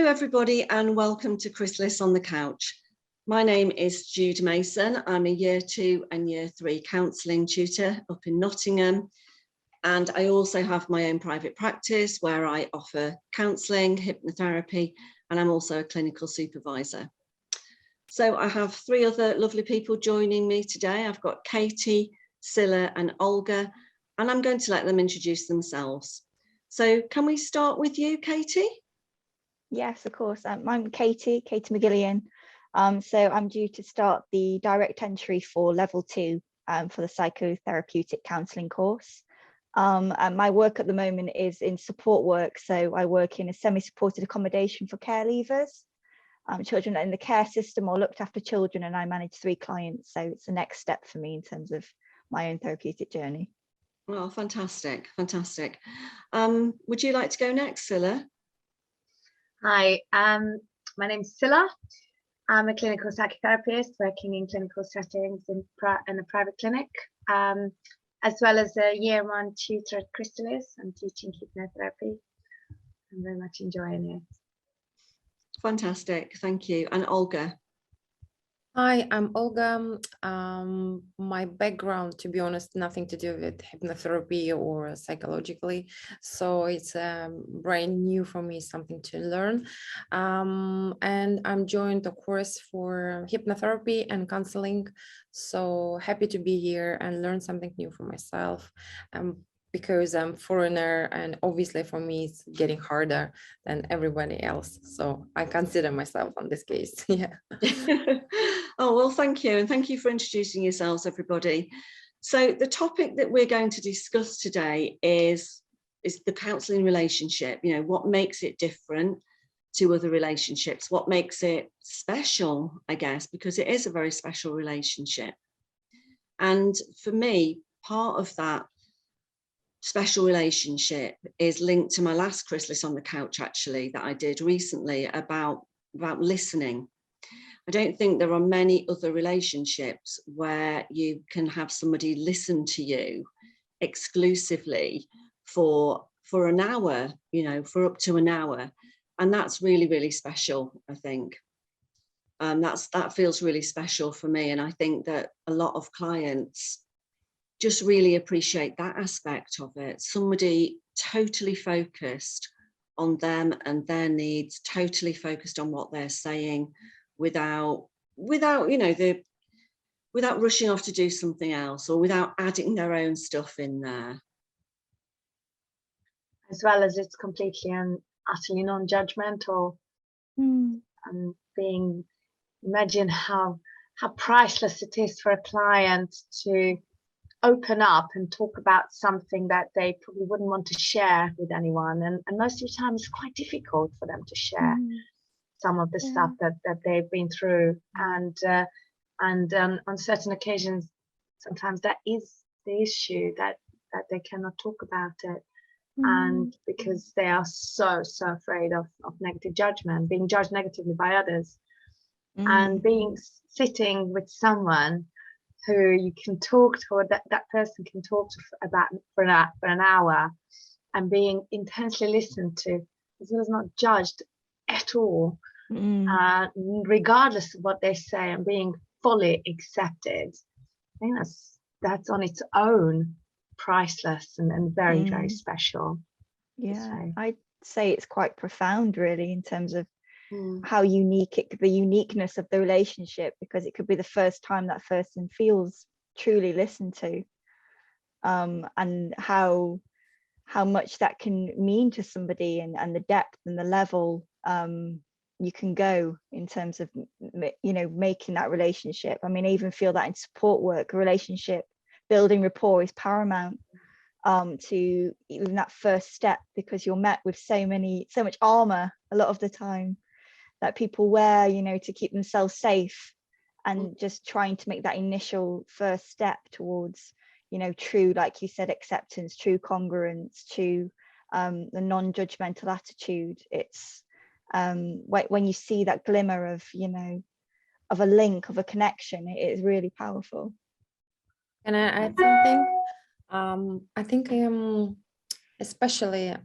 Hello everybody and welcome to Chrysalis on the Couch. My name is Jude Mason. I'm a Year 2 and Year 3 counselling tutor up in Nottingham, and I also have my own private practice where I offer counselling, hypnotherapy, and I'm also a clinical supervisor. So I have 3 other lovely people joining me today. I've got Katie, Cila and Olga, and I'm going to let them introduce themselves. So can we start with you, Katie? Yes, of course. I'm Katie McGillion. So I'm due to start the direct entry for level 2 for the psychotherapeutic counselling course. And my work at the moment is in support work. So I work in a semi-supported accommodation for care leavers, children in the care system or looked after children, and I manage 3 clients. So it's the next step for me in terms of my own therapeutic journey. Oh, fantastic, fantastic. Would you like to go next, Cila? Hi, my name's Cila. I'm a clinical psychotherapist working in clinical settings in a private clinic, as well as a Year 1 tutor at Chrysalis. I'm teaching hypnotherapy. I'm very much enjoying it. Fantastic, thank you. And Olga? Hi, I'm Olga. My background, to be honest, nothing to do with hypnotherapy or psychologically. So it's brand new for me, something to learn. And I'm joined a course for hypnotherapy and counseling. So happy to be here and learn something new for myself. Because I'm foreigner, and obviously for me it's getting harder than everybody else. So I consider myself on this case. Yeah. Oh, well, thank you. And thank you for introducing yourselves, everybody. So the topic that we're going to discuss today is the counselling relationship. You know, what makes it different to other relationships? What makes it special, I guess, because it is a very special relationship. And for me, part of that special relationship is linked to my last Chrysalis on the Couch, actually, that I did recently about listening. I don't think there are many other relationships where you can have somebody listen to you exclusively for an hour, you know, for up to an hour. And that's really, really special, I think. That feels really special for me. And I think that a lot of clients just really appreciate that aspect of it. Somebody totally focused on them and their needs, totally focused on what they're saying, without you know, without rushing off to do something else or without adding their own stuff in there. As well as it's completely and utterly non-judgmental. Imagine how priceless it is for a client to open up and talk about something that they probably wouldn't want to share with anyone, and most of the time it's quite difficult for them to share some of the stuff that they've been through, and on certain occasions sometimes that is the issue, that they cannot talk about it, and because they are so afraid of negative judgment, being judged negatively by others, and sitting with someone who you can talk to, or that person can talk to about for an hour, and being intensely listened to, as well as not judged at all, regardless of what they say, and being fully accepted. I think that's on its own priceless and very, very special. Yeah, I'd say it's quite profound, really, in terms of how unique the uniqueness of the relationship, because it could be the first time that person feels truly listened to, and how much that can mean to somebody, and the depth and the level you can go in terms of, you know, making that relationship. I mean, I even feel that in support work, a relationship building rapport is paramount to even that first step, because you're met with so much armor a lot of the time that people wear, you know, to keep themselves safe, and just trying to make that initial first step towards, you know, true, like you said, acceptance, true congruence, true the non-judgmental attitude. It's when you see that glimmer of, you know, of a link, of a connection, it is really powerful. Can I add something? I think especially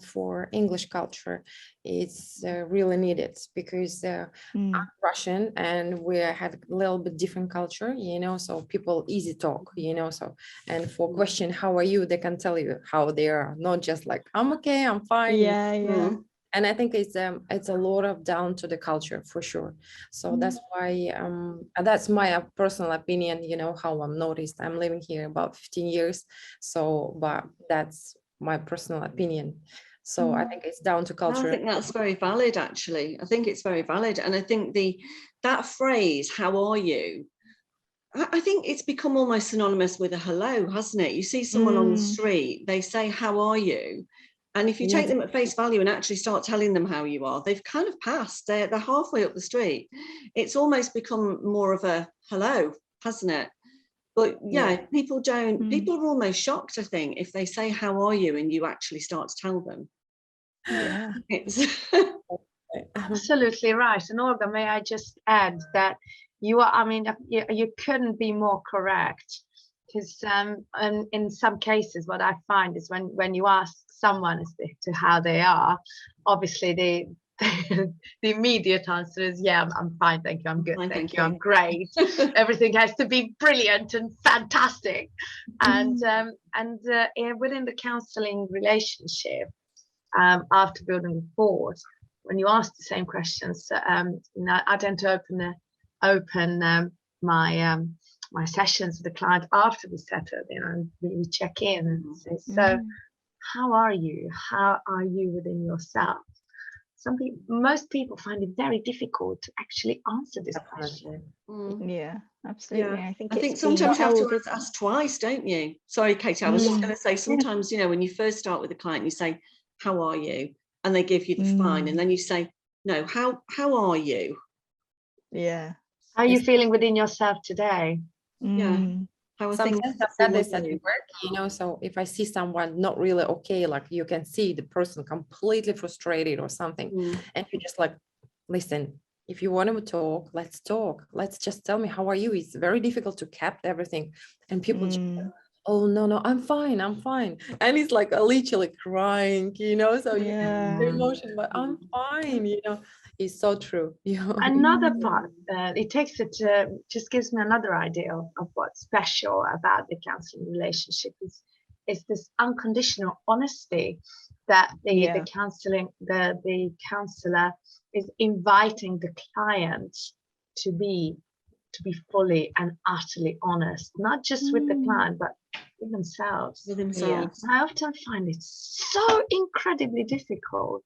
for English culture, it's really needed because I'm Russian and we have a little bit different culture, you know, so people easy talk, you know, so, and for question, how are you, they can tell you how they are, not just like, I'm okay, I'm fine. Yeah. And I think it's a lot of down to the culture for sure. So that's why that's my personal opinion, you know, how I'm noticed. I'm living here about 15 years. So, but that's my personal opinion. So I think it's down to culture. I think that's very valid, actually. I think it's very valid. And I think that phrase, how are you? I think it's become almost synonymous with a hello, hasn't it? You see someone on the street, they say, how are you? And if you take them at face value and actually start telling them how you are, they've kind of passed, they're halfway up the street. It's almost become more of a hello, hasn't it? But yeah, people are almost shocked, I think, if they say, how are you? And you actually start to tell them. Yeah. It's absolutely right. And Olga, may I just add that you are, I mean, you couldn't be more correct, because in some cases what I find is when you ask someone as to how they are, obviously the immediate answer is, yeah, I'm fine, thank you, I'm good, thank you, I'm great. Everything has to be brilliant and fantastic. And within the counselling relationship, after building rapport, when you ask the same questions, you know, I tend to open my sessions with the client after we settle, you know, and we check in and say, so how are you? How are you within yourself? Most people find it very difficult to actually answer this question. Yeah, absolutely. Yeah. I think sometimes you have to ask twice, don't you? Sorry, Katie, I was just going to say, sometimes, you know, when you first start with a client, you say, how are you? And they give you the fine, and then you say, no, how are you? Yeah. How are you feeling within yourself today? Yeah. How are things at work, you know, so if I see someone not really okay, like you can see the person completely frustrated or something, and you just like, listen, if you want to talk, let's talk. Let's just tell me, how are you? It's very difficult to cap everything. And people just, oh, no, I'm fine. And it's like literally crying, you know, so you can the emotion, but I'm fine, you know. It's so true. Another part, it takes it just gives me another idea of what's special about the counselling relationship is this unconditional honesty that the counsellor is inviting the client to be fully and utterly honest, not just with the client, but with themselves. I often find it so incredibly difficult.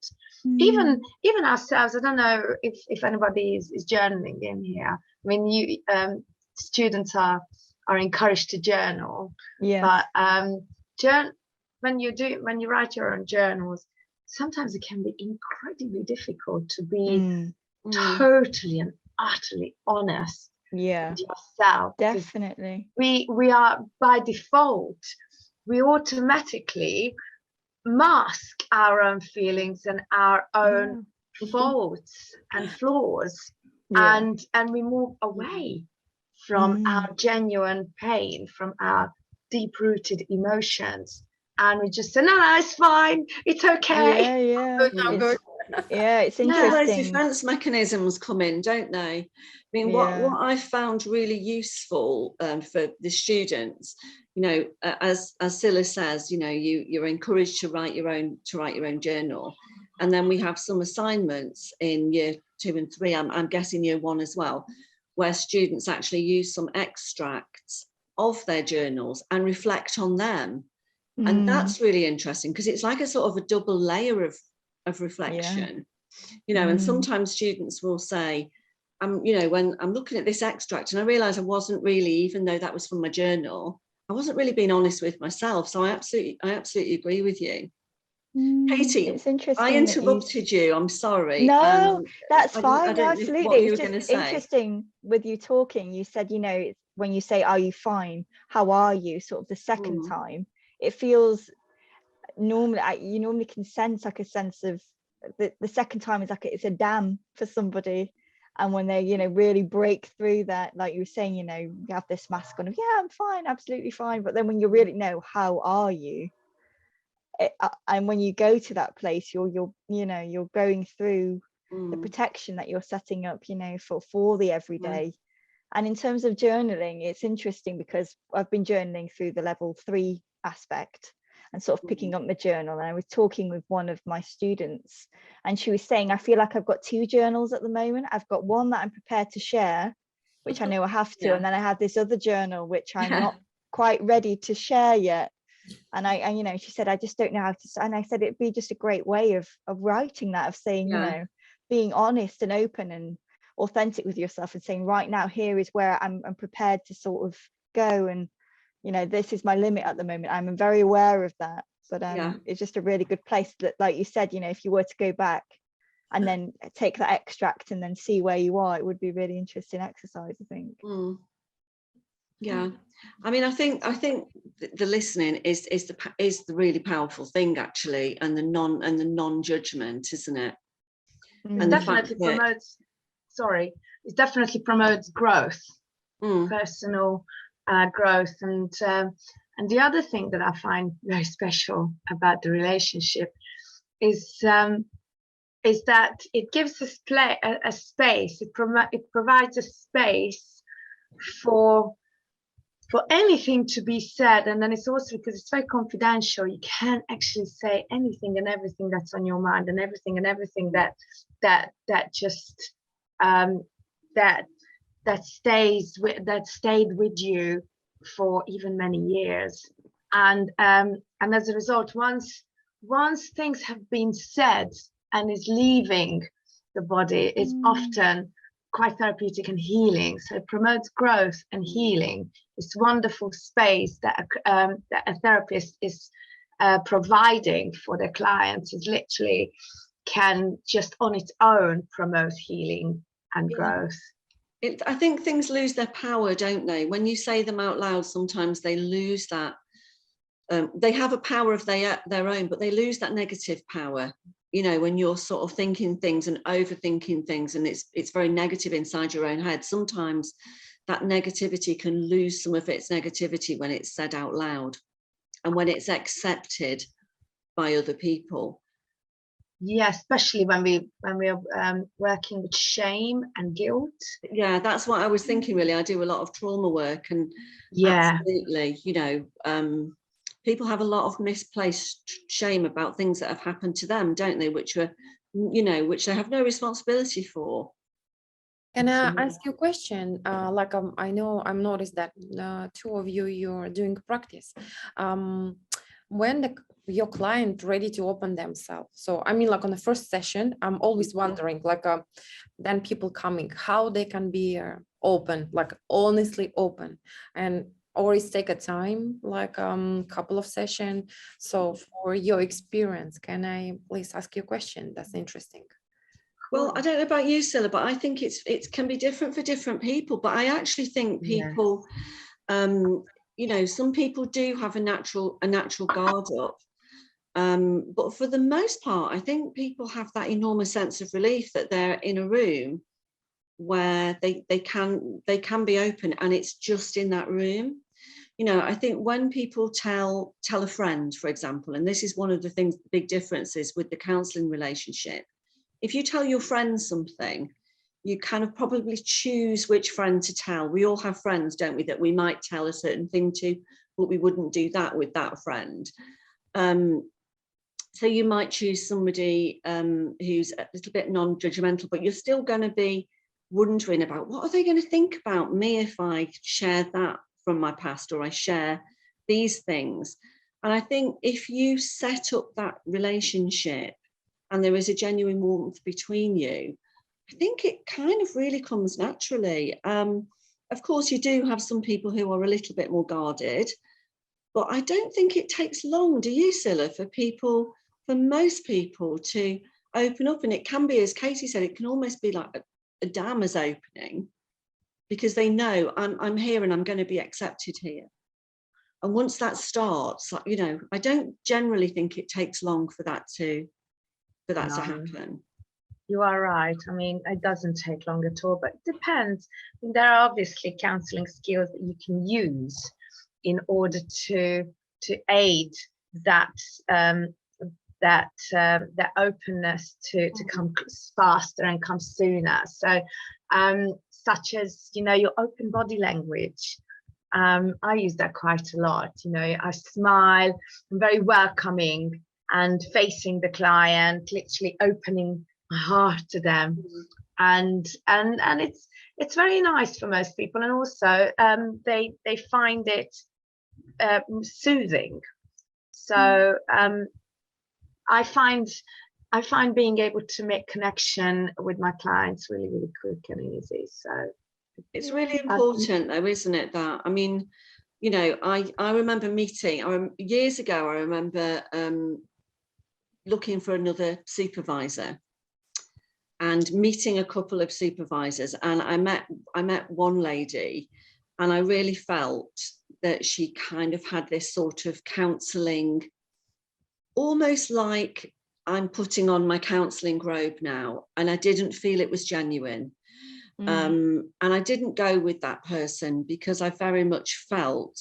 Even ourselves, I don't know if anybody is journaling in here. I mean, students are encouraged to journal, but when you write your own journals, sometimes it can be incredibly difficult to be totally and utterly honest with yourself. Definitely. We are, by default, we automatically mask our own feelings and our own faults and flaws, and we move away from our genuine pain, from our deep-rooted emotions, and we just say, no, it's fine, it's okay. I'm good. It's interesting. Those defense mechanisms come in, don't they? I mean, what I found really useful for the students, you know, as Cila says, you know, you're encouraged to write your own journal, and then we have some assignments in year 2 and 3. I'm guessing year 1 as well, where students actually use some extracts of their journals and reflect on them, and that's really interesting because it's like a sort of a double layer of reflection, you know. And sometimes students will say, you know, when I'm looking at this extract and I realize I wasn't really, even though that was from my journal, I wasn't really being honest with myself. So I absolutely agree with you. Katie, it's interesting. I interrupted you. I'm sorry. No, that's fine. I don't Absolutely. What you it's were going to just say. Interesting with you talking. You said, you know, when you say, are you fine? How are you? Sort of the second time, it feels normally, you normally can sense like a sense of the second time is like it's a damn for somebody. And when they, you know, really break through that, like you were saying, you know, you have this mask on of, yeah, I'm fine, absolutely fine. But then when you really know, how are you? and when you go to that place, you're going through the protection that you're setting up, for the everyday. And in terms of journaling, it's interesting because I've been journaling through the level 3 aspect and sort of picking up my journal. And I was talking with one of my students, and she was saying, I feel like I've got 2 journals at the moment. I've got one that I'm prepared to share, which I know I have to, and then I have this other journal which I'm not quite ready to share yet. And I she said, I just don't know how to. And I said, it'd be just a great way of writing that, of saying, being honest and open and authentic with yourself, and saying, right now, here is where I'm prepared to sort of go, and this is my limit at the moment. I'm very aware of that, but it's just a really good place that, like you said, if you were to go back and then take that extract and then see where you are, it would be a really interesting exercise, I think. Yeah, I mean, I think the listening is the really powerful thing, actually, and the non-judgment, isn't it? It definitely promotes. Sorry, it definitely promotes growth, personal growth, and the other thing that I find very special about the relationship is that it gives us a space. It provides a space for anything to be said, and then it's also because it's very confidential. You can't actually say anything and everything that's on your mind, and everything that just that stayed with you for even many years, and as a result, once things have been said and is leaving the body, it's often quite therapeutic and healing. So it promotes growth and healing. It's wonderful space that a therapist is providing for their clients. Is literally can just on its own promote healing and growth. I think things lose their power, don't they? When you say them out loud, sometimes they lose that. They have a power of their own, but they lose that negative power. When you're sort of thinking things and overthinking things, and it's very negative inside your own head, sometimes that negativity can lose some of its negativity when it's said out loud and when it's accepted by other people. Yeah, especially when we are working with shame and guilt. Yeah, that's what I was thinking, really. I do a lot of trauma work, and absolutely, people have a lot of misplaced shame about things that have happened to them, don't they? Which they have no responsibility for. Can I ask you a question? I know I've noticed that 2 of you're doing practice. When your client ready to open themselves. So I mean, on the first session, I'm always wondering, then people coming, how they can be open, honestly open, and always take a time, couple of sessions. So for your experience, can I please ask you a question? That's interesting. Well, I don't know about you, Cila, but I think it can be different for different people. But I actually think people, some people do have a natural guard up. But for the most part, I think people have that enormous sense of relief that they're in a room where they can be open, and it's just in that room. I think when people tell a friend, for example, and this is one of the things, the big differences with the counselling relationship. If you tell your friend something, you kind of probably choose which friend to tell. We all have friends, don't we, that we might tell a certain thing to, but we wouldn't do that with that friend. So you might choose somebody who's a little bit non-judgmental, but you're still going to be wondering about, what are they going to think about me if I share that from my past, or I share these things. And I think if you set up that relationship and there is a genuine warmth between you, I think it kind of really comes naturally. Of course, you do have some people who are a little bit more guarded, but I don't think it takes long, do you, Cila, for most people to open up? And it can be, as Katie said, it can almost be like a dam is opening, because they know I'm here and I'm going to be accepted here. And once that starts, I don't generally think it takes long for that to happen. You are right. I mean, it doesn't take long at all, but it depends. I mean, there are obviously counselling skills that you can use in order to aid that that openness to come faster and come sooner. So such as, you know, your open body language. I use that quite a lot. You know, I smile, I'm very welcoming and facing the client, literally opening my heart to them. And it's very nice for most people, and also they find it soothing. So I find being able to make connection with my clients really, really quick and easy. So it's really important though, isn't it, that, I mean, you know, I remember meeting, years ago, I remember looking for another supervisor and meeting a couple of supervisors, and I met one lady, and I really felt that she kind of had this sort of counselling, almost like I'm putting on my counselling robe now, and I didn't feel it was genuine. And I didn't go with that person because I very much felt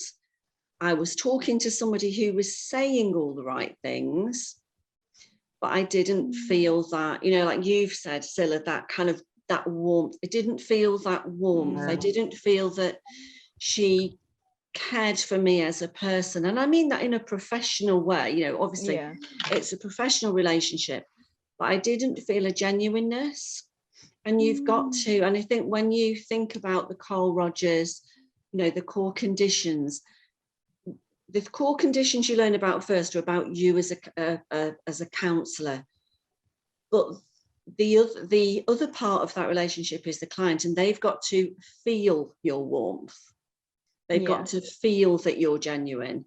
I was talking to somebody who was saying all the right things, but I didn't feel that, you know, like you've said, Cila, that kind of, that warmth. I didn't feel that warmth. I didn't feel that she cared for me as a person. And I mean that in a professional way, you know, obviously it's a professional relationship, but I didn't feel a genuineness. And you've got to, and I think when you think about the Carl Rogers, you know, the core conditions you learn about first are about you as a counsellor, but the other part of that relationship is the client, and they've got to feel your warmth. They've got to feel that you're genuine.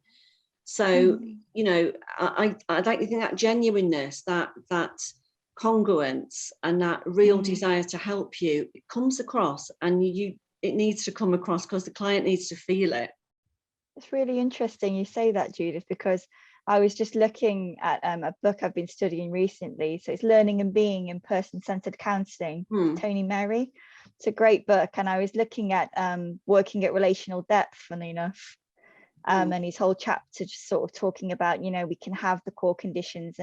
So, you know, I'd like to think that genuineness, that congruence, and that real desire to help you, it comes across, and it needs to come across because the client needs to feel it. It's really interesting you say that, Judith, because I was just looking at a book I've been studying recently. So it's Learning and Being in Person-Centered Counselling, Tony Merry. It's a great book. And I was looking at working at relational depth, funnily enough. And his whole chapter just sort of talking about, you know, we can have the core conditions,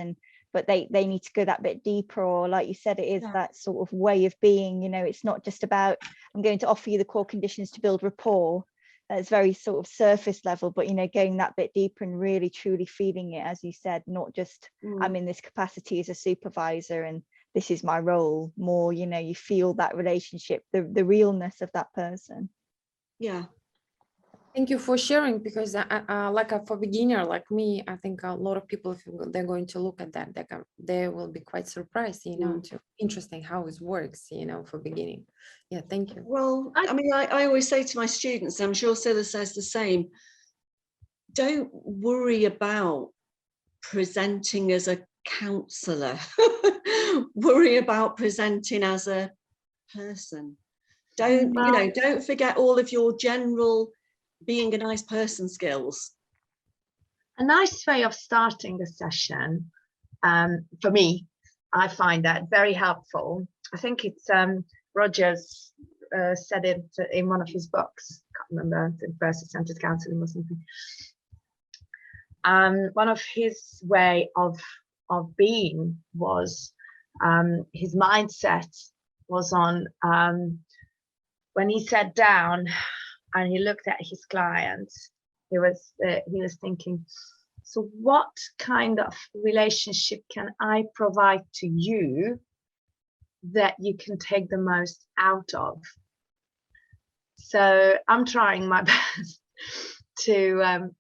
but they need to go that bit deeper, or like you said, it is that sort of way of being. You know, it's not just about, I'm going to offer you the core conditions to build rapport. It's very sort of surface level, but, you know, going that bit deeper and really truly feeling it, as you said, not just I'm in this capacity as a supervisor and this is my role. More, you know, you feel that relationship, the realness of that person. Yeah. Thank you for sharing, because for beginner like me, I think a lot of people, if they're going to look at that, they will be quite surprised, you know, interesting how it works, you know, for beginning. Yeah, thank you. Well, I mean, I always say to my students, I'm sure Cila says the same, don't worry about presenting as a counsellor. Worry about presenting as a person. Don't forget all of your general being a nice person skills. A nice way of starting the session, for me, I find that very helpful. I think it's Rogers said it in one of his books. I can't remember, the person-centered counselling or something. One of his way of being was his mindset was on when he sat down and he looked at his clients, he was thinking, so what kind of relationship can I provide to you that you can take the most out of? So I'm trying my best to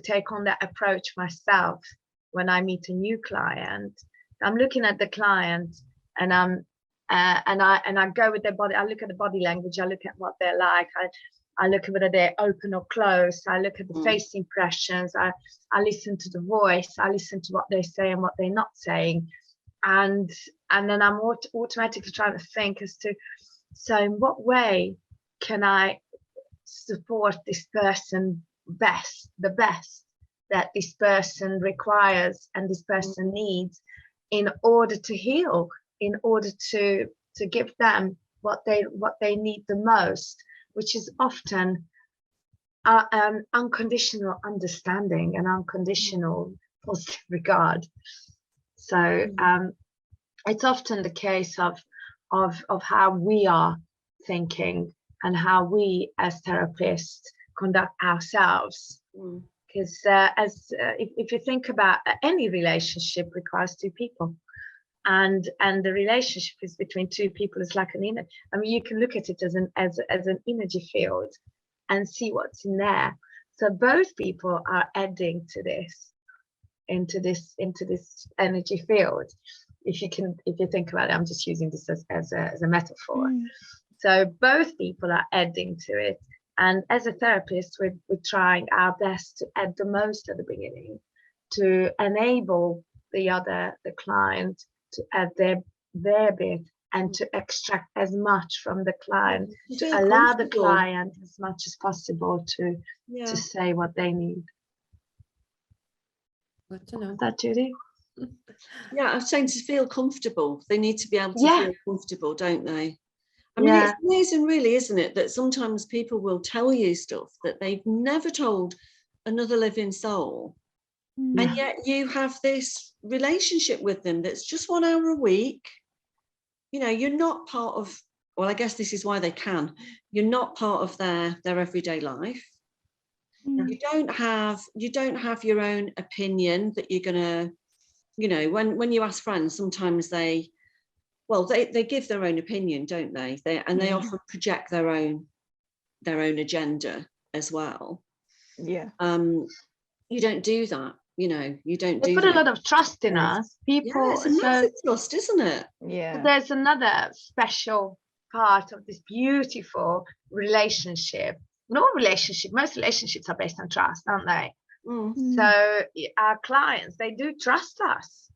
take on that approach myself when I meet a new client. I'm looking at the client, and I go with their body. I look at the body language. I look at what they're like. I look at whether they're open or closed. I look at the face impressions. I listen to the voice. I listen to what they say and what they're not saying, and then I'm automatically trying to think as to, so in what way can I support this person the best that this person requires and this person needs in order to heal, in order to give them what they need the most, which is often unconditional understanding and unconditional positive regard. So it's often the case of how we are thinking and how we as therapists conduct ourselves. Because if you think about any relationship requires two people, and the relationship is between two people. Is like an inner. I mean, you can look at it as an energy field and see what's in there. So both people are adding to this, into this energy field. If you think about it, I'm just using this as a metaphor. So both people are adding to it. And as a therapist, we're trying our best to add the most at the beginning, to enable the client to add their bit and to extract as much from the client, to allow the client as much as possible to say what they need. Good to know. Is that Judy? Yeah, I'm saying to feel comfortable. They need to be able to feel comfortable, don't they? I mean, it's amazing, really, isn't it, that sometimes people will tell you stuff that they've never told another living soul. And yet you have this relationship with them that's just 1 hour a week. You know, you're not part of, well, I guess this is why they can. You're not part of their everyday life. You don't have your own opinion that you're gonna, you know, when you ask friends, sometimes they give their own opinion, don't they? They often project their own agenda as well. Yeah. You don't do that, you know. You don't. They put a lot of trust in us, people. Yeah, it's a massive trust, isn't it? Yeah. There's another special part of this beautiful relationship. Most relationships are based on trust, aren't they? So our clients, they do trust us.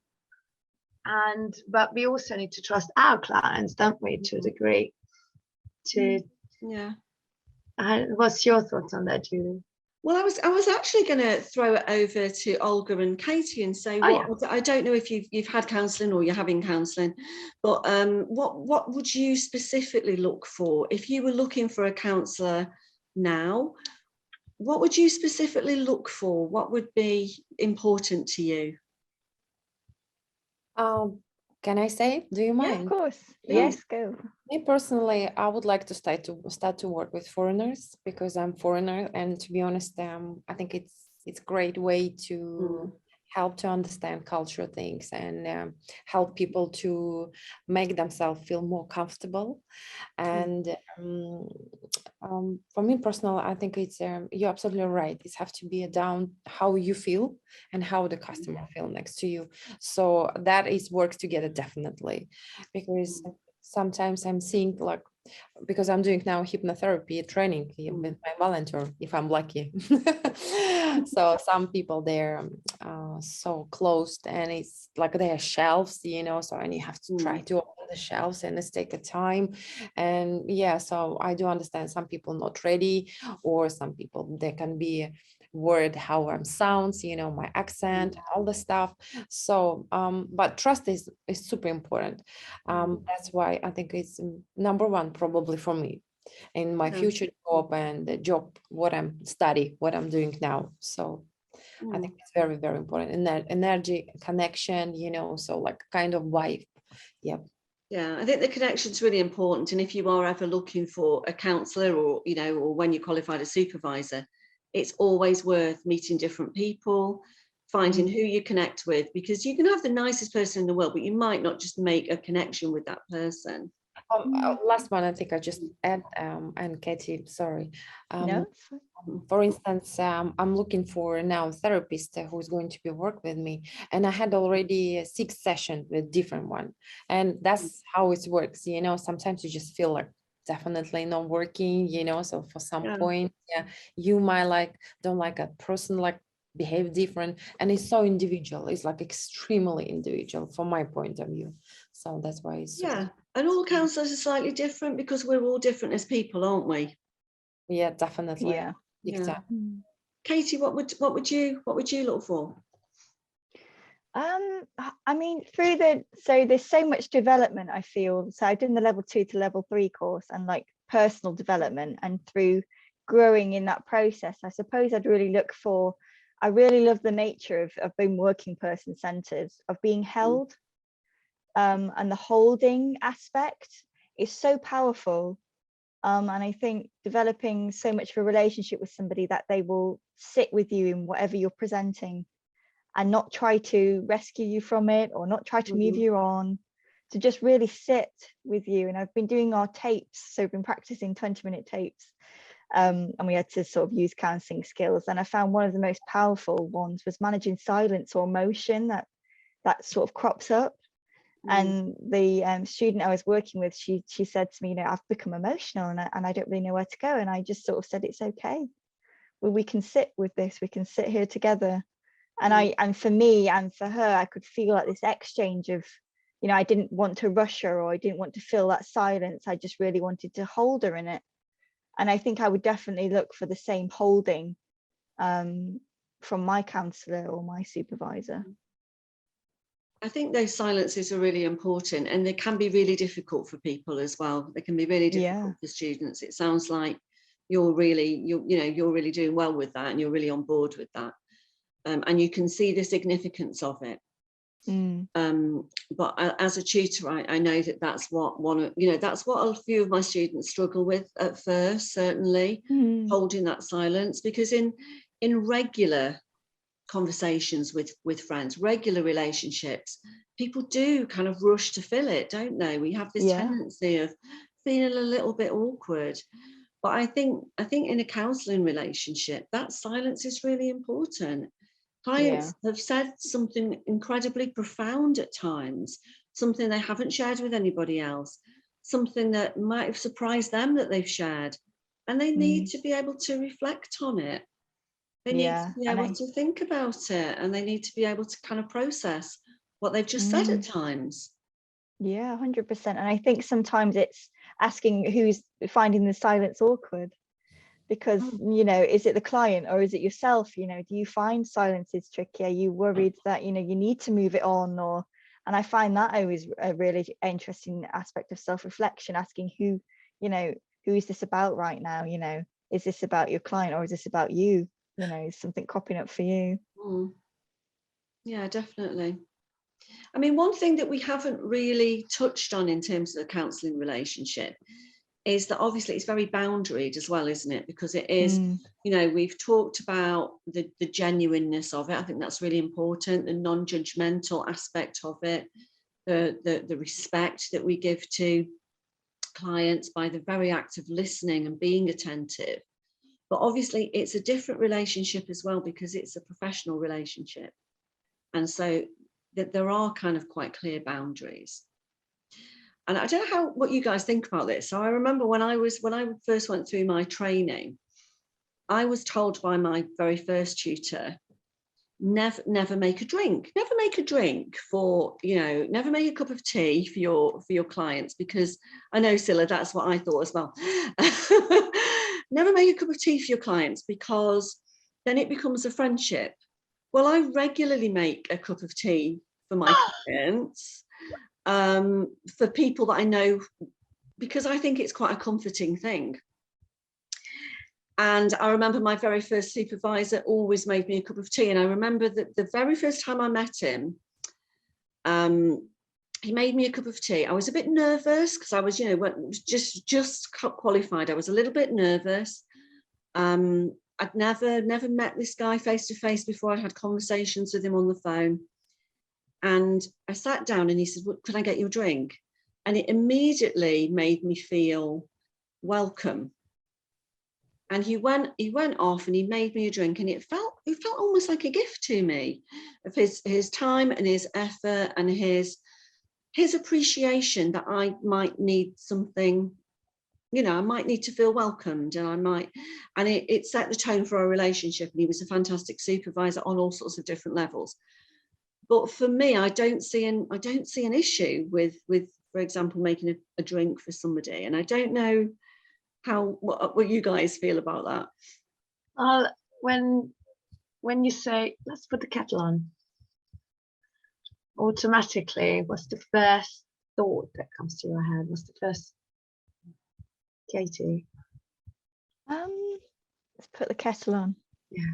But we also need to trust our clients, don't we, to a degree? What's your thoughts on that, Julie? Well, I was actually going to throw it over to Olga and Katie and say, I don't know if you've had counselling or you're having counselling, but what would you specifically look for if you were looking for a counsellor now? What would you specifically look for? What would be important to you? Can I say? Do you mind? Yeah, of course. Yes, go. Me personally, I would like to start to work with foreigners because I'm foreigner, and to be honest, I think it's a great way to help to understand cultural things and help people to make themselves feel more comfortable. And for me personally, I think it's you're absolutely right. It has to be down how you feel and how the customer feel next to you. So that is works together definitely, because sometimes I'm seeing, like, because I'm doing now hypnotherapy training with my volunteer, if I'm lucky. So some people, they're so closed, and it's like they are shelves, you know, so and you have to try to open the shelves, and it's take a time. And so I do understand some people not ready, or some people they can be worried how I'm sounds, you know, my accent, all the stuff. So but trust is super important. That's why I think it's number one probably for me in my future job and the job what I'm doing now. So I think it's very, very important. And that energy connection, you know, so like kind of vibe. Yeah, I think the connection's really important. And if you are ever looking for a counsellor, or, you know, or when you're qualified as supervisor, it's always worth meeting different people, finding who you connect with, because you can have the nicest person in the world, but you might not just make a connection with that person. Last one, I think I just add, and Katie, sorry. No. For instance, I'm looking for now a therapist who's going to be work with me, and I had already 6 sessions with different one, and that's how it works. You know, sometimes you just feel like definitely not working. You know, so for some point, you might don't like a person behave different, and it's so individual. It's like extremely individual from my point of view. So that's why it's and all counsellors are slightly different because we're all different as people, aren't we? Yeah, definitely. Yeah. Katie, what would you look for? I mean, there's so much development, I feel. So I've done the level 2 to level 3 course, and like personal development, and through growing in that process, I suppose I'd really look for, I really love the nature of being working person centered, of being held, and the holding aspect is so powerful. And I think developing so much of a relationship with somebody that they will sit with you in whatever you're presenting and not try to rescue you from it or not try to move you on, to just really sit with you. And I've been doing our tapes, so I've been practicing 20-minute tapes, and we had to sort of use counselling skills. And I found one of the most powerful ones was managing silence or emotion that sort of crops up. And the student I was working with, she said to me, you know, I've become emotional and I don't really know where to go. And I just sort of said, it's okay. Well, we can sit with this. We can sit here together. And for me and for her, I could feel like this exchange of, you know, I didn't want to rush her or I didn't want to fill that silence. I just really wanted to hold her in it. And I think I would definitely look for the same holding from my counsellor or my supervisor. I think those silences are really important, and they can be really difficult for people as well. They can be really difficult for students. It sounds like you're really doing well with that, and you're really on board with that, and you can see the significance of it. But as a tutor, I know that's what that's what a few of my students struggle with at first, certainly, holding that silence, because in regular conversations with friends, regular relationships, people do kind of rush to fill it, don't they? We have this tendency of feeling a little bit awkward. But I think in a counselling relationship, that silence is really important. Clients have said something incredibly profound at times, something they haven't shared with anybody else, something that might have surprised them that they've shared, and they need to be able to reflect on it. They need to be able to think about it, and they need to be able to kind of process what they've just said at times. Yeah, 100%. And I think sometimes it's asking who's finding the silence awkward, because, you know, is it the client or is it yourself? You know, do you find silence is tricky? Are you worried that, you know, you need to move it on? And I find that always a really interesting aspect of self-reflection, asking who, you know, who is this about right now? You know, is this about your client or is this about you? You know, is something cropping up for you? Yeah, definitely. I mean, one thing that we haven't really touched on in terms of the counselling relationship is that obviously it's very boundaried as well, isn't it? Because it is, you know, we've talked about the genuineness of it. I think that's really important, the non-judgmental aspect of it, the respect that we give to clients by the very act of listening and being attentive. But obviously it's a different relationship as well, because it's a professional relationship. And so that there are kind of quite clear boundaries. And I don't know what you guys think about this. So I remember when I first went through my training, I was told by my very first tutor, never make a drink, for, you know, never make a cup of tea for your clients, because I know, Cila, that's what I thought as well. Never make a cup of tea for your clients, because then it becomes a friendship. Well, I regularly make a cup of tea for my clients, for people that I know, because I think it's quite a comforting thing. And I remember my very first supervisor always made me a cup of tea. And I remember that the very first time I met him, he made me a cup of tea. I was a bit nervous because I was, you know, just qualified. I was a little bit nervous. I'd never met this guy face to face before. I had conversations with him on the phone. And I sat down and he said, well, can I get you a drink? And it immediately made me feel welcome. And he went off and he made me a drink, and it felt almost like a gift to me, of his time and his effort and his appreciation that I might need something, you know, I might need to feel welcomed, and it set the tone for our relationship. And he was a fantastic supervisor on all sorts of different levels. But for me, I don't see an issue with, for example, making a drink for somebody. And I don't know what you guys feel about that. When you say, let's put the kettle on, automatically, what's the first thought that comes to your head? What's the first, Katie? to put the kettle on. Yeah,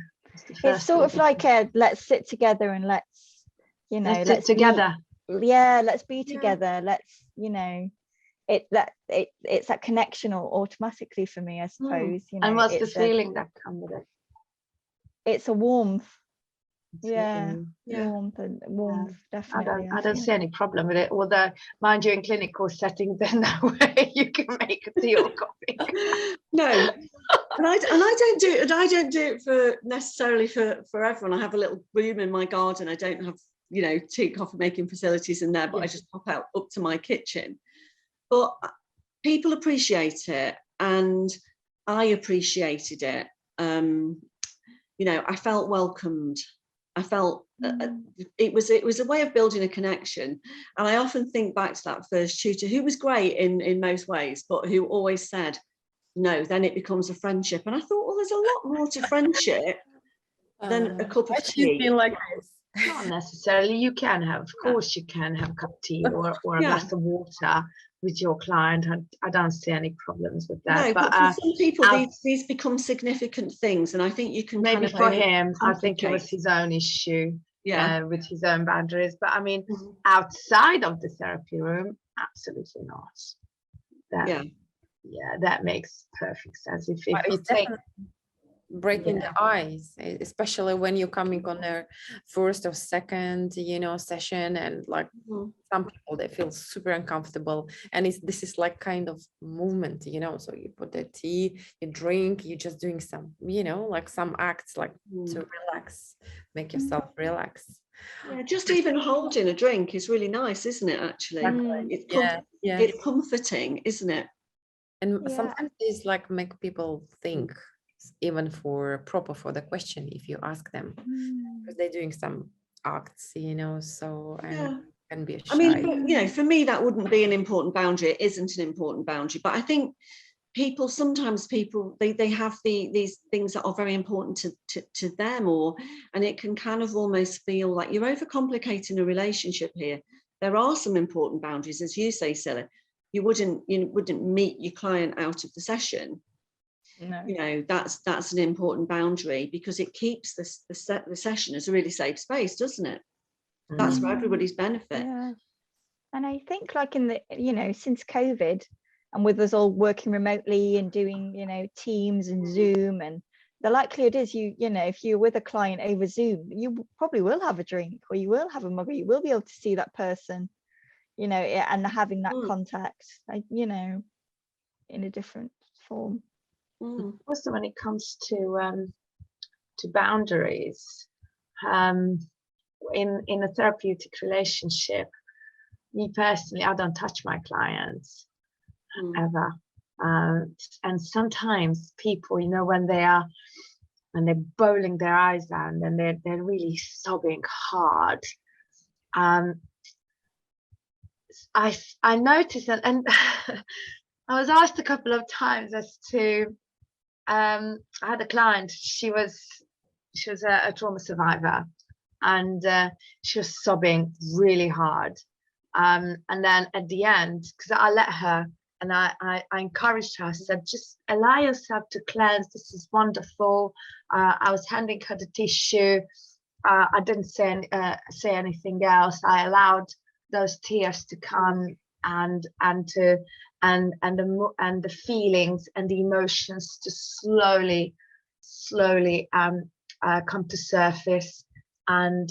It's sort of like a let's sit together and let's sit together. Let's be together. Let's it's that connection automatically for me, I suppose. And what's the feeling that comes with it? It's a warmth. Absolutely. Warmth, definitely. I don't see any problem with it, although mind you, in clinical settings then that way you can make a tea or coffee. No, and I don't do it for necessarily for everyone. I have a little room in my garden. I don't have tea, coffee making facilities in there, but I just pop out up to my kitchen. But people appreciate it, and I appreciated it. I felt welcomed. I felt it was a way of building a connection. And I often think back to that first tutor, who was great in most ways, but who always said, no, then it becomes a friendship. And I thought, well, there's a lot more to friendship than a cup of tea. Feel like this? Not necessarily. You can have, of course, you can have a cup of tea or a glass of water with your client. I don't see any problems with that. No, but for some people, these become significant things, and I think you can maybe for him, I think it was his own issue, with his own boundaries. But I mean, outside of the therapy room, absolutely not. That makes perfect sense. If you think breaking the ice, especially when you're coming on their first or second session, and like some people, they feel super uncomfortable, and this is like kind of movement, so you put the tea, you drink, you're just doing some like some acts like to relax, make yourself relax. Just even holding a drink is really nice, isn't it? Actually, it's comforting, isn't it? And sometimes it's like make people think, even for the question, if you ask them, because they're doing some acts, so can be shy. I mean, for me, that wouldn't be an important boundary. It isn't an important boundary, but I think sometimes people they have these things that are very important to them, and it can kind of almost feel like you're overcomplicating a relationship here. There are some important boundaries, as you say, Cila. You wouldn't meet your client out of the session. No. That's an important boundary, because it keeps the session as a really safe space, doesn't it? That's for everybody's benefit. And I think like in the since COVID, and with us all working remotely and doing Teams and Zoom, and the likelihood is if you're with a client over Zoom, you probably will have a drink, or you will have a mug, or you will be able to see that person, and having that contact, in a different form. Also, when it comes to boundaries, in a therapeutic relationship, me personally, I don't touch my clients ever. And sometimes people, when they're bowling their eyes out and they're really sobbing hard, I noticed that, and I was asked a couple of times as to, I had a client, she was a trauma survivor, and she was sobbing really hard, and then at the end, because I let her, and I encouraged her, I said, just allow yourself to cleanse, this is wonderful. I was handing her the tissue, I didn't say anything else, I allowed those tears to come, and the feelings and the emotions to slowly come to surface, and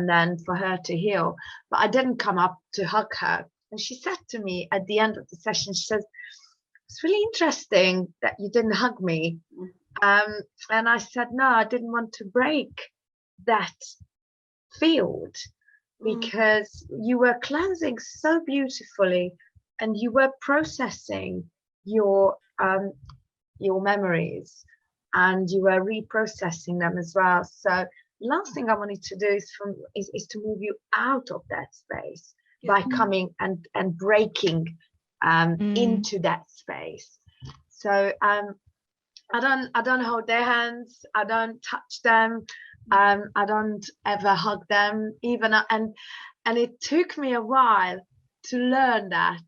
then for her to heal. But I didn't come up to hug her, and she said to me at the end of the session, she says, it's really interesting that you didn't hug me, and I said, no, I didn't want to break that field, because you were cleansing so beautifully, and you were processing your memories, and you were reprocessing them as well. So last thing I wanted to do is to move you out of that space by coming and breaking into that space. So I don't hold their hands, I don't touch them, I don't ever hug them even, and it took me a while to learn that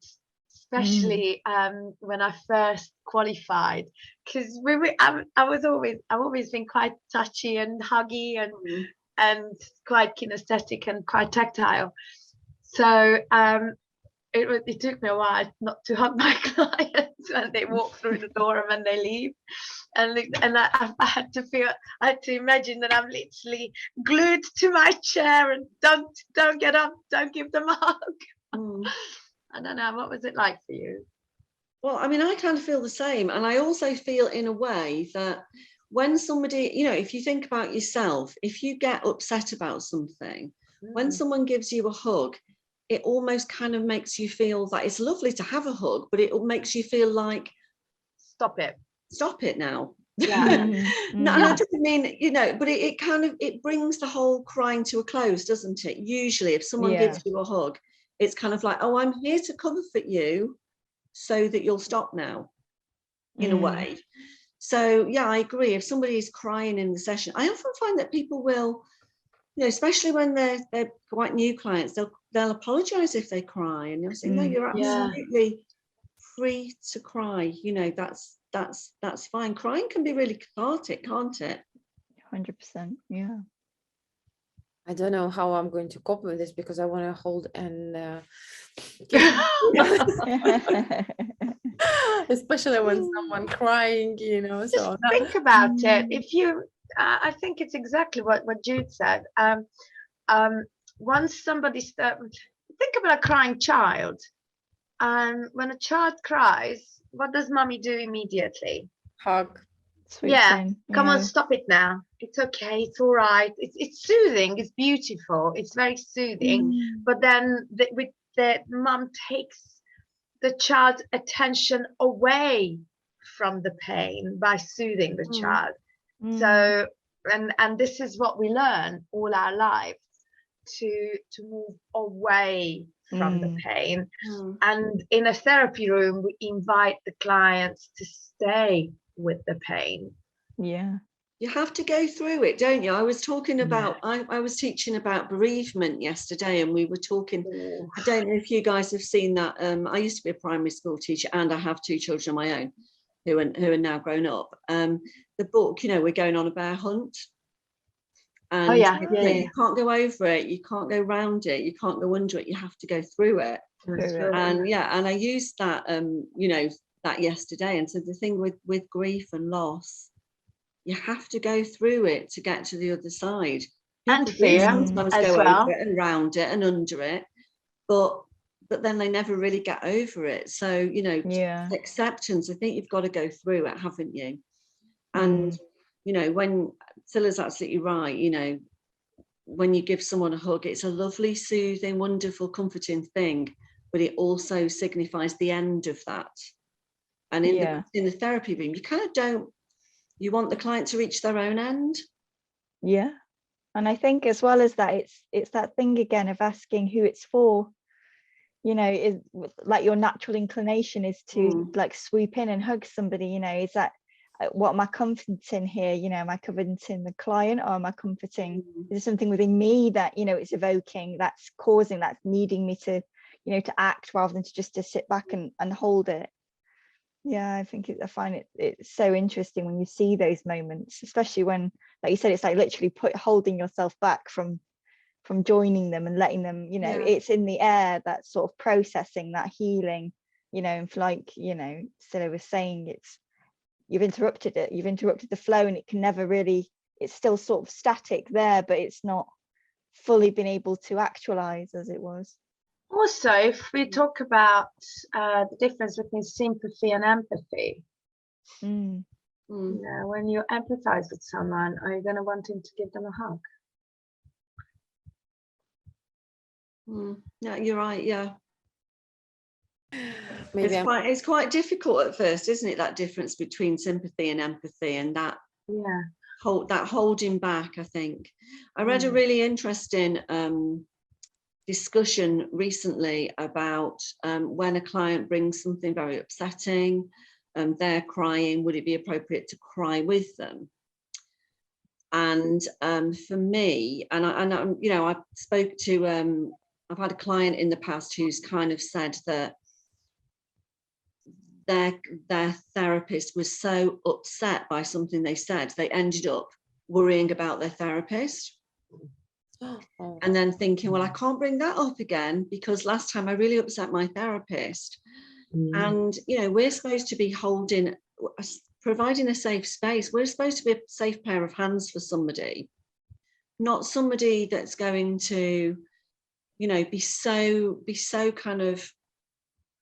especially when I first qualified, because I've always been quite touchy and huggy and quite kinesthetic and quite tactile. So it took me a while not to hug my clients when they walk through the door and when they leave. And I had to imagine that I'm literally glued to my chair and don't get up, don't give them a hug. I don't know, what was it like for you? Well, I mean, I kind of feel the same. And I also feel in a way that when somebody, you know, if you think about yourself, if you get upset about something, when someone gives you a hug, it almost kind of makes you feel that it's lovely to have a hug, but it makes you feel like, stop it now. Yeah. No, and I don't mean, you know, but it kind of, it brings the whole crying to a close, doesn't it? Usually if someone gives you a hug, it's kind of like, oh, I'm here to comfort you so that you'll stop now, in a way. So yeah, I agree. If somebody is crying in the session, I often find that people will, you know, especially when they're quite new clients, they'll apologize if they cry, and they'll say, no, you're absolutely free to cry. You know, that's fine. Crying can be really cathartic, can't it? 100%. Yeah. I don't know how I'm going to cope with this, because I want to hold and especially when someone crying, you know. So think about it. If you, I think it's exactly what Jude said. Once somebody think about a crying child. When a child cries, what does mommy do immediately? Hug. Come on, stop it now. It's okay. It's all right. It's soothing. It's beautiful. It's very soothing. But then the mum takes the child's attention away from the pain by soothing the child. So, and this is what we learn all our lives, to move away from the pain. And in a therapy room, we invite the clients to stay with the pain. You have to go through it, don't you? I was talking about, I was teaching about bereavement yesterday, and we were talking, I don't know if you guys have seen that. I used to be a primary school teacher, and I have 2 children of my own who are now grown up. The book, you know, We're Going on a Bear Hunt. And you can't go over it, you can't go round it, you can't go under it, you have to go through it. And and I used that you know, that yesterday. And so the thing with grief and loss, you have to go through it to get to the other side. And fear sometimes go over it and round it and under it, but then they never really get over it. So, you know, acceptance, I think you've got to go through it, haven't you? And you know, when Cila's absolutely right, you know, when you give someone a hug, it's a lovely, soothing, wonderful, comforting thing, but it also signifies the end of that. And in the therapy room, you kind of don't, you want the client to reach their own end. And I think as well as that, it's that thing again of asking who it's for. You know, is like your natural inclination is to like swoop in and hug somebody, you know, is that what am I comforting here? You know, am I comforting the client, or am I comforting, is there something within me that, you know, it's evoking, that's causing, that's needing me to, you know, to act rather than to sit back and hold it. I think I find it's so interesting when you see those moments, especially when, like you said, it's like literally holding yourself back from joining them and letting them, you know, it's in the air, that sort of processing, that healing, you know. And like, you know, Cila was saying, you've interrupted the flow, and it can never really, it's still sort of static there, but it's not fully been able to actualize as it was. Also, if we talk about the difference between sympathy and empathy, you know, when you empathize with someone, are you going to want him to give them a hug? Yeah, you're right. Maybe it's quite difficult at first, isn't it, that difference between sympathy and empathy, and that holding back. I think I read a really interesting discussion recently about when a client brings something very upsetting, they're crying, would it be appropriate to cry with them? And for me, and I you know, I spoke to I've had a client in the past who's kind of said that their therapist was so upset by something they said, they ended up worrying about their therapist. Oh. And then thinking, well, I can't bring that up again because last time I really upset my therapist. And, you know, we're supposed to be providing a safe space. We're supposed to be a safe pair of hands for somebody, not somebody that's going to, you know, be so kind of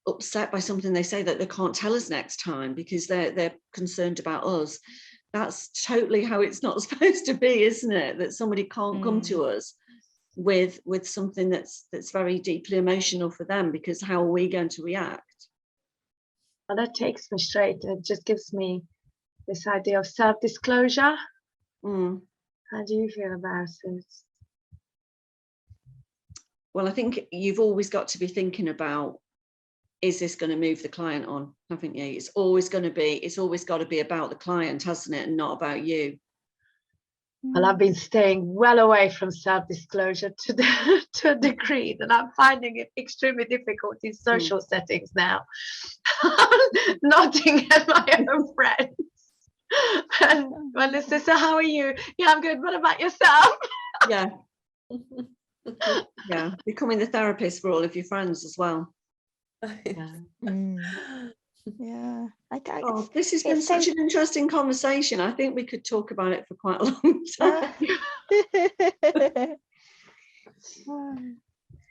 upset by something they say that they can't tell us next time because they're concerned about us. That's totally how it's not supposed to be, isn't it? That somebody can't come to us with something that's very deeply emotional for them, because how are we going to react? Well, that takes me straight. It just gives me this idea of self-disclosure. How do you feel about it? Well, I think you've always got to be thinking about, is this going to move the client on, haven't you? It's always got to be about the client, hasn't it, and not about you. Well, I've been staying well away from self-disclosure to a degree that I'm finding it extremely difficult in social settings now. Nodding at my own friends. And when they say, so how are you? Yeah, I'm good. What about yourself? Yeah. Yeah, becoming the therapist for all of your friends as well. Yeah. Oh, this has been such an interesting conversation. I think we could talk about it for quite a long time.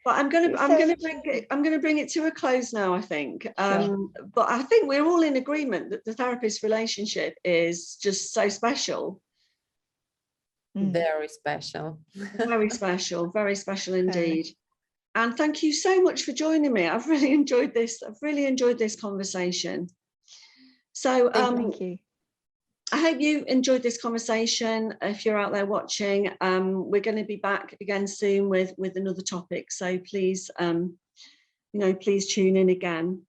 But I'm going to bring it to a close now, I think. But I think we're all in agreement that the therapist relationship is just so special. Very special. Very special, very special indeed. And thank you so much for joining me. I've really enjoyed this. I've really enjoyed this conversation. So thank you. I hope you enjoyed this conversation. If you're out there watching, we're going to be back again soon with another topic. So please, you know, please tune in again.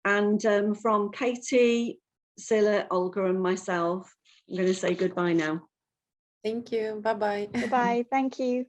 And from Katie, Cila, Olga, and myself, I'm going to say goodbye now. Thank you. Bye-bye. Goodbye. Thank you.